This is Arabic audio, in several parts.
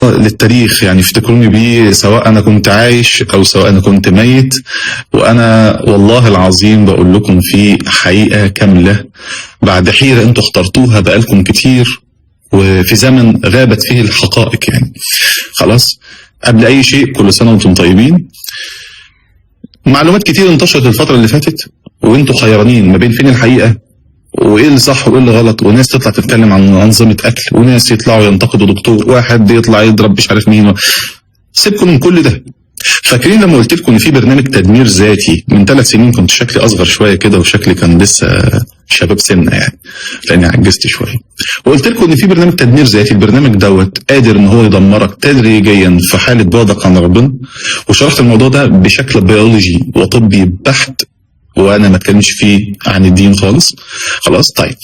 للتاريخ يعني افتكروني بيه، سواء انا كنت عايش او سواء انا كنت ميت. وانا والله العظيم بقول لكم في حقيقة كاملة بعد حيرة انتوا اخترتوها بقالكم كتير، وفي زمن غابت فيه الحقائق يعني. خلاص، قبل اي شيء كل سنة وانتم طيبين. معلومات كتير انتشرت الفترة اللي فاتت وانتوا خيرانين ما بين فين الحقيقة وايه اللي صح وايه اللي غلط، وناس تطلع تتكلم عن انظمه اكل، وناس يطلعوا ينتقدوا دكتور، واحد يطلع يضرب مش عارف مين. سيبكم من كل ده. فاكرين لما قلت لكم ان في برنامج تدمير ذاتي من 3 سنين؟ كنت شكلي اصغر شويه كده وشكلي كان لسه شباب سنه يعني، لاني عجزت شويه. وقلت لكم ان في برنامج تدمير ذاتي، البرنامج دوت قادر ان هو يدمرك تدريجيا في حاله بعدك عن ربنا. وشرحت الموضوع ده بشكل بيولوجي وطبي بحت، وانا ما اتكلمش فيه عن الدين خالص. خلاص، طيب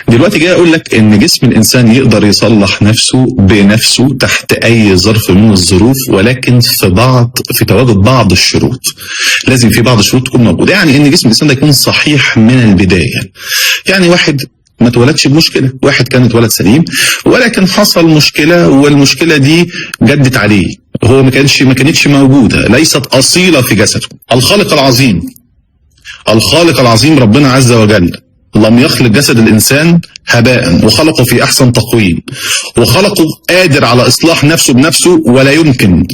دلوقتي جاي اقول لك ان جسم الانسان يقدر يصلح نفسه بنفسه تحت اي ظرف من الظروف، ولكن في تواجد بعض الشروط. لازم في بعض الشروط تكون موجوده، يعني ان جسم الانسان ده يكون صحيح من البدايه. يعني واحد ما اتولدش بمشكله، واحد كان اتولد سليم ولكن حصل مشكله، والمشكله دي جدت عليه، هو ما كانتش موجوده، ليست اصيله في جسده. الخالق العظيم ربنا عز وجل لم يخلق جسد الإنسان هباء، وخلقه في أحسن تقويم، وخلقه قادر على إصلاح نفسه بنفسه، ولا يمكن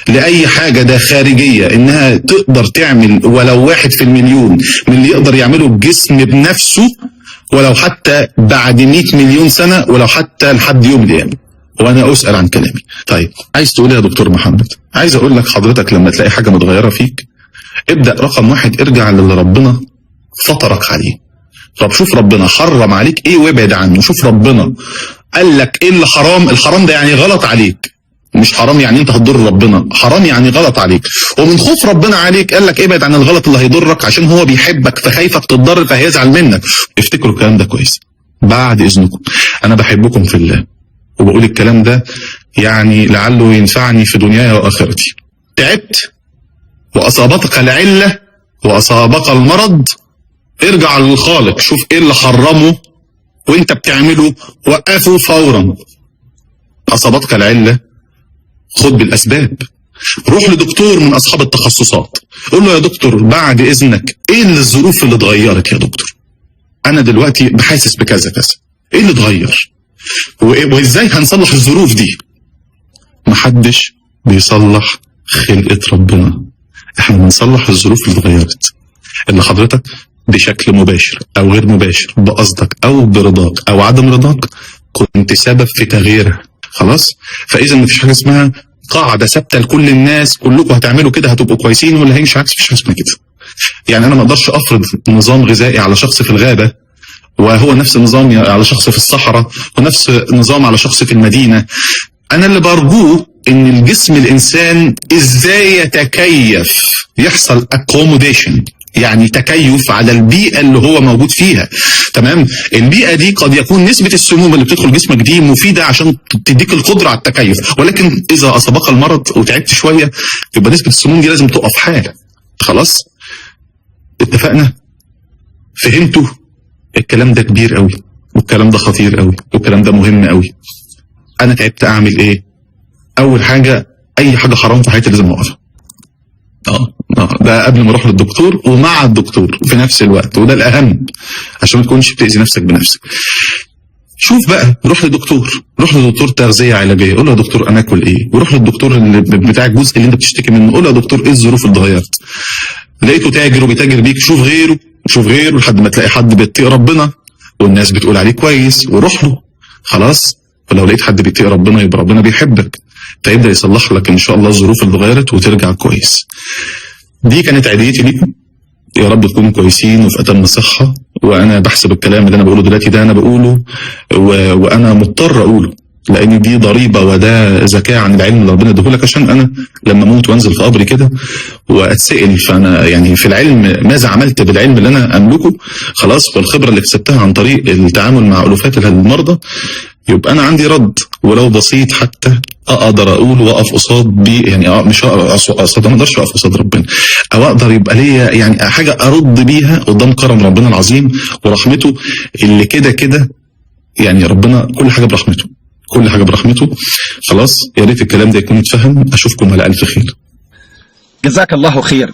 لأي حاجة ده خارجية إنها تقدر تعمل ولو 1 في المليون من اللي يقدر يعمله الجسم بنفسه، ولو حتى بعد 100 مليون سنة، ولو حتى لحد يوم القيامة. وانا اسال عن كلامي. طيب عايز تقول يا دكتور محمد؟ عايز اقول لك حضرتك لما تلاقي حاجه متغيره فيك، ابدا رقم 1 ارجع للي ربنا فطرك عليه. طب شوف ربنا حرم عليك ايه وابعد عنه. شوف ربنا قال لك ايه اللي حرام. الحرام ده يعني غلط عليك، مش حرام يعني انت هتضر ربنا، حرام يعني غلط عليك. ومن خوف ربنا عليك قال لك ابعد عن الغلط اللي هيضرك، عشان هو بيحبك فخايفك تتضرر فهيزعل منك. افتكروا الكلام ده كويس. بعد اذنكم، انا بحبكم في الله، وبقول الكلام ده يعني لعله ينفعني في دنياي واخرتي. تعبت واصابتك العله واصابك المرض، ارجع للخالق، شوف ايه اللي حرمه وانت بتعمله، وقفه فورا. اصابتك العله، خد بالاسباب، روح لدكتور من اصحاب التخصصات، قول له يا دكتور بعد اذنك ايه الظروف اللي اتغيرت يا دكتور؟ انا دلوقتي بحاسس بكذا كذا، ايه اللي اتغير؟ وازاي هنصلح الظروف دي؟ محدش بيصلح خلقة ربنا، احنا بنصلح الظروف اللي اتغيرت، اللي حضرتك بشكل مباشر او غير مباشر، بقصدك او برضاك او عدم رضاك، كنت سبب في تغييرها. خلاص؟ فاذا مفيش حاجه اسمها قاعده ثابته لكل الناس كلكم هتعملوا كده هتبقوا كويسين، ولا هيمشي عكس. مفيش حاجه اسمها كده. يعني انا ما اقدرش افرض نظام غذائي على شخص في الغابه وهو نفس النظام على شخص في الصحراء، ونفس النظام على شخص في المدينه. انا اللي برجوه ان الجسم الانسان ازاي يتكيف، يحصل accommodation، يعني تكيف على البيئة اللي هو موجود فيها. تمام؟ البيئة دي قد يكون نسبة السموم اللي بتدخل جسمك دي مفيدة عشان تديك القدرة على التكيف، ولكن إذا أصابك المرض وتعبت شوية يبقى نسبة السموم دي لازم تقف حالة. خلاص؟ اتفقنا؟ فهمتوا؟ الكلام ده كبير قوي، والكلام ده خطير قوي، والكلام ده مهم قوي. أنا تعبت أعمل إيه؟ أول حاجة أي حاجة حرام في حياتي لازم أوقفها. ده قبل ما اروح للدكتور ومع الدكتور في نفس الوقت، وده الاهم عشان ما تكونش بتاذي نفسك بنفسك. شوف بقى، روح لدكتور تغذيه علاجيه، قول له يا دكتور انا اكل ايه، وروح للدكتور اللي بتاع الجزء اللي انت بتشتكي منه، قول له يا دكتور ايه الظروف اللي اتغيرت. لقيته تاجر وبيتاجر بيك، شوف غيره لحد ما تلاقي حد بيتقي ربنا والناس بتقول عليه كويس وروح له. خلاص؟ ولو لقيت حد بيتقي ربنا يبقى ربنا بيحبك، فيبدا يصلح لك ان شاء الله الظروف اللي اتغيرت وترجع كويس. دي كانت عيديتي ليكم، يا رب تكونوا كويسين وفي اتم صحه. وانا بحسب الكلام اللي انا بقوله دلوقتي ده انا بقوله وانا مضطر اقوله، لان دي ضريبه وده ذكاء عن العلم اللي ربنا اداهولك، عشان انا لما اموت وانزل في قبري كده واتسال، فانا يعني في العلم ماذا عملت بالعلم اللي انا املكه، خلاص، والخبره اللي اكتسبتها عن طريق التعامل مع الوفات المرضى، يبقى انا عندي رد ولو بسيط حتى اقدر اقول واقف قصاد بيه. يعني مش قصاد، ما اقدرش اقف قصاد ربنا، او اقدر يبقى ليا يعني حاجه ارد بيها قدام كرم ربنا العظيم ورحمته اللي كده كده. يعني ربنا كل حاجه برحمته، كل حاجه برحمته. خلاص، يا ريت الكلام ده يكون اتفهم. اشوفكم على الف خير. جزاك الله خير.